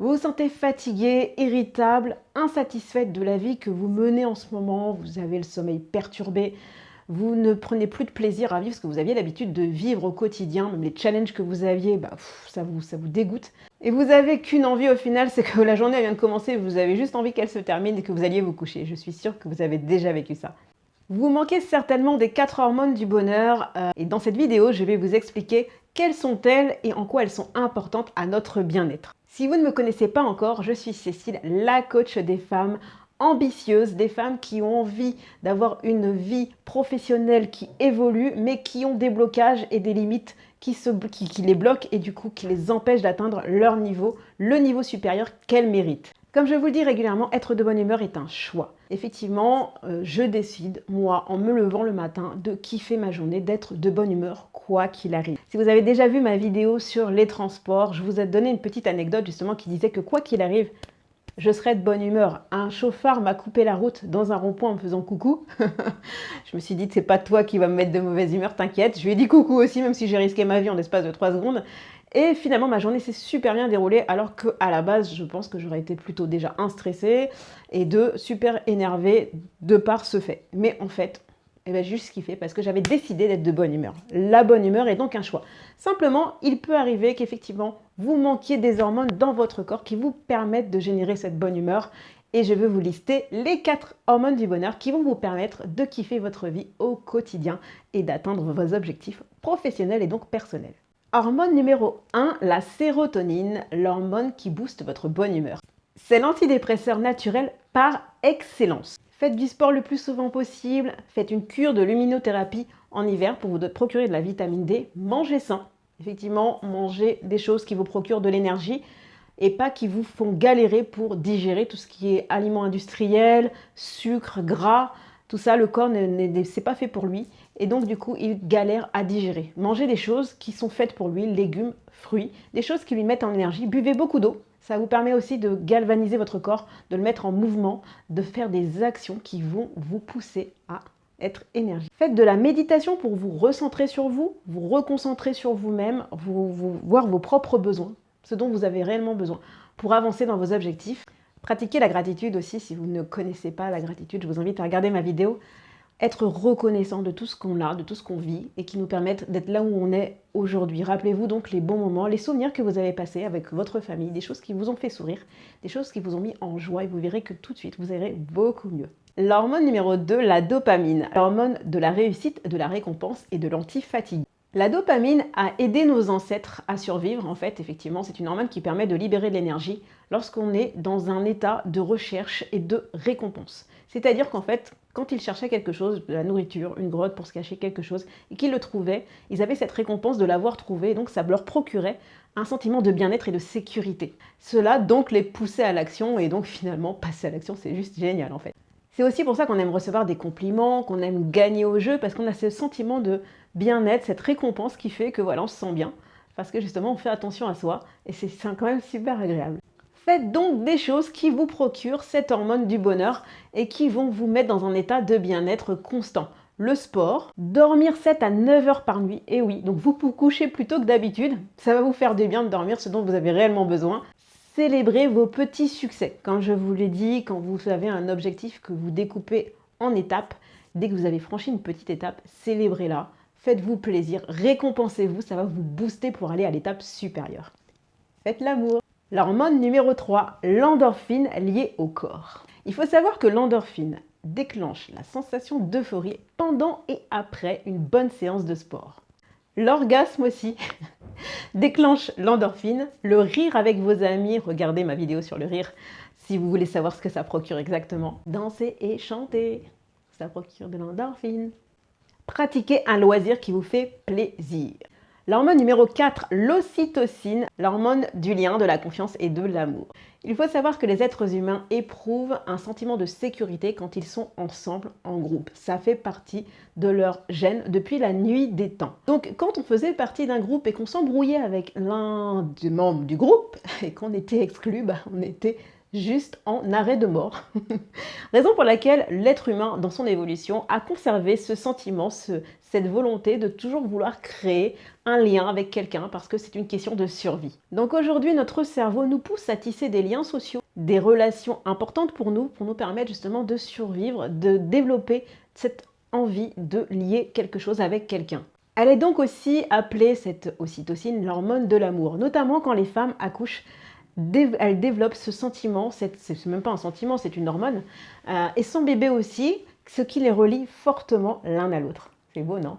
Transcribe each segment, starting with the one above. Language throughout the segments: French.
Vous vous sentez fatigué, irritable, insatisfaite de la vie que vous menez en ce moment, vous avez le sommeil perturbé, vous ne prenez plus de plaisir à vivre ce que vous aviez l'habitude de vivre au quotidien, même les challenges que vous aviez, ça vous dégoûte. Et vous avez qu'une envie au final, c'est que la journée elle vient de commencer, vous avez juste envie qu'elle se termine et que vous alliez vous coucher. Je suis sûre que vous avez déjà vécu ça. Vous manquez certainement des 4 hormones du bonheur et dans cette vidéo, je vais vous expliquer quelles sont-elles et en quoi elles sont importantes à notre bien-être. Si vous ne me connaissez pas encore, je suis Cécile, la coach des femmes ambitieuses, des femmes qui ont envie d'avoir une vie professionnelle qui évolue, mais qui ont des blocages et des limites qui les bloquent et du coup qui les empêchent d'atteindre leur niveau, le niveau supérieur qu'elles méritent. Comme je vous le dis régulièrement, être de bonne humeur est un choix. Effectivement, je décide, moi, en me levant le matin, de kiffer ma journée, d'être de bonne humeur, quoi qu'il arrive. Si vous avez déjà vu ma vidéo sur les transports, je vous ai donné une petite anecdote justement qui disait que quoi qu'il arrive, je serais de bonne humeur. Un chauffard m'a coupé la route dans un rond-point en me faisant coucou. Je me suis dit, c'est pas toi qui vas me mettre de mauvaise humeur, t'inquiète. Je lui ai dit coucou aussi, même si j'ai risqué ma vie en l'espace de 3 secondes. Et finalement, ma journée s'est super bien déroulée, alors qu'à la base, je pense que j'aurais été plutôt déjà stressée et super énervée de par ce fait. Mais en fait, j'ai juste kiffé parce que j'avais décidé d'être de bonne humeur. La bonne humeur est donc un choix. Simplement, il peut arriver qu'effectivement, vous manquiez des hormones dans votre corps qui vous permettent de générer cette bonne humeur. Et je vais vous lister les 4 hormones du bonheur qui vont vous permettre de kiffer votre vie au quotidien et d'atteindre vos objectifs professionnels et donc personnels. Hormone numéro 1, la sérotonine, l'hormone qui booste votre bonne humeur. C'est l'antidépresseur naturel par excellence. Faites du sport le plus souvent possible, faites une cure de luminothérapie en hiver pour vous procurer de la vitamine D, mangez sain. Effectivement, mangez des choses qui vous procurent de l'énergie et pas qui vous font galérer pour digérer tout ce qui est aliments industriels, sucre, gras. Tout ça, le corps, c'est pas fait pour lui. Et donc, du coup, il galère à digérer. Mangez des choses qui sont faites pour lui, légumes, fruits, des choses qui lui mettent en énergie. Buvez beaucoup d'eau. Ça vous permet aussi de galvaniser votre corps, de le mettre en mouvement, de faire des actions qui vont vous pousser à être énergique. Faites de la méditation pour vous recentrer sur vous reconcentrer sur vous-même, voir vos propres besoins, ce dont vous avez réellement besoin pour avancer dans vos objectifs. Pratiquez la gratitude aussi, si vous ne connaissez pas la gratitude, je vous invite à regarder ma vidéo. Être reconnaissant de tout ce qu'on a, de tout ce qu'on vit et qui nous permettent d'être là où on est aujourd'hui. Rappelez-vous donc les bons moments, les souvenirs que vous avez passés avec votre famille, des choses qui vous ont fait sourire, des choses qui vous ont mis en joie et vous verrez que tout de suite vous irez beaucoup mieux. L'hormone numéro 2, la dopamine, l'hormone de la réussite, de la récompense et de l'anti-fatigue. La dopamine a aidé nos ancêtres à survivre. En fait, effectivement, c'est une hormone qui permet de libérer de l'énergie lorsqu'on est dans un état de recherche et de récompense. C'est-à-dire qu'en fait, quand ils cherchaient quelque chose, de la nourriture, une grotte pour se cacher quelque chose, et qu'ils le trouvaient, ils avaient cette récompense de l'avoir trouvé, et donc ça leur procurait un sentiment de bien-être et de sécurité. Cela donc les poussait à l'action, et donc finalement, passer à l'action, c'est juste génial en fait. C'est aussi pour ça qu'on aime recevoir des compliments, qu'on aime gagner au jeu, parce qu'on a ce sentiment de bien-être, cette récompense qui fait que voilà, on se sent bien, parce que justement on fait attention à soi, et c'est quand même super agréable. Faites donc des choses qui vous procurent cette hormone du bonheur et qui vont vous mettre dans un état de bien-être constant. Le sport, dormir 7 à 9 heures par nuit, et oui, donc vous vous couchez plus tôt que d'habitude, ça va vous faire du bien de dormir ce dont vous avez réellement besoin. Célébrez vos petits succès. Comme je vous l'ai dit, quand vous avez un objectif que vous découpez en étapes, dès que vous avez franchi une petite étape, célébrez-la, faites-vous plaisir, récompensez-vous, ça va vous booster pour aller à l'étape supérieure. Faites l'amour. L'hormone numéro 3, l'endorphine liée au corps. Il faut savoir que l'endorphine déclenche la sensation d'euphorie pendant et après une bonne séance de sport. L'orgasme aussi déclenche l'endorphine, le rire avec vos amis, regardez ma vidéo sur le rire si vous voulez savoir ce que ça procure exactement. Danser et chanter, ça procure de l'endorphine. Pratiquez un loisir qui vous fait plaisir. L'hormone numéro 4, l'ocytocine, l'hormone du lien, de la confiance et de l'amour. Il faut savoir que les êtres humains éprouvent un sentiment de sécurité quand ils sont ensemble, en groupe. Ça fait partie de leur gène depuis la nuit des temps. Donc quand on faisait partie d'un groupe et qu'on s'embrouillait avec l'un des membres du groupe et qu'on était exclu, on était juste en arrêt de mort. Raison pour laquelle l'être humain, dans son évolution, a conservé ce sentiment, cette volonté de toujours vouloir créer un lien avec quelqu'un parce que c'est une question de survie. Donc aujourd'hui, notre cerveau nous pousse à tisser des liens sociaux, des relations importantes pour nous permettre justement de survivre, de développer cette envie de lier quelque chose avec quelqu'un. Elle est donc aussi appelée, cette ocytocine, l'hormone de l'amour, notamment quand les femmes accouchent. Elle développe ce sentiment, c'est même pas un sentiment, c'est une hormone, et son bébé aussi, ce qui les relie fortement l'un à l'autre. C'est beau, non?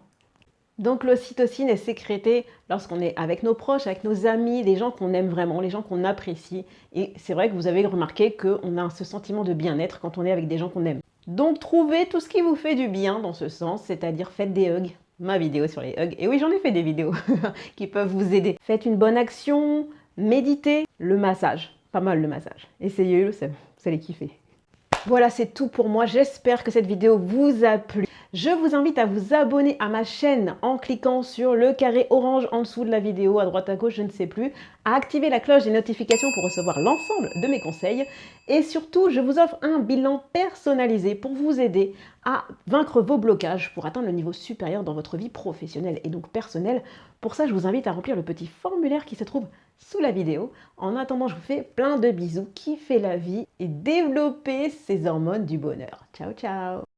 Donc l'ocytocine est sécrétée lorsqu'on est avec nos proches, avec nos amis, les gens qu'on aime vraiment, les gens qu'on apprécie. Et c'est vrai que vous avez remarqué qu'on a ce sentiment de bien-être quand on est avec des gens qu'on aime. Donc trouvez tout ce qui vous fait du bien dans ce sens, c'est-à-dire faites des hugs. Ma vidéo sur les hugs, et oui j'en ai fait des vidéos qui peuvent vous aider. Faites une bonne action, méditez, le massage, pas mal le massage. Essayez-le, vous allez kiffer. Voilà, c'est tout pour moi. J'espère que cette vidéo vous a plu. Je vous invite à vous abonner à ma chaîne en cliquant sur le carré orange en dessous de la vidéo, à droite à gauche, je ne sais plus, à activer la cloche des notifications pour recevoir l'ensemble de mes conseils. Et surtout, je vous offre un bilan personnalisé pour vous aider à vaincre vos blocages pour atteindre le niveau supérieur dans votre vie professionnelle et donc personnelle. Pour ça, je vous invite à remplir le petit formulaire qui se trouve sous la vidéo. En attendant, je vous fais plein de bisous, kiffez la vie et développez ces hormones du bonheur. Ciao, ciao!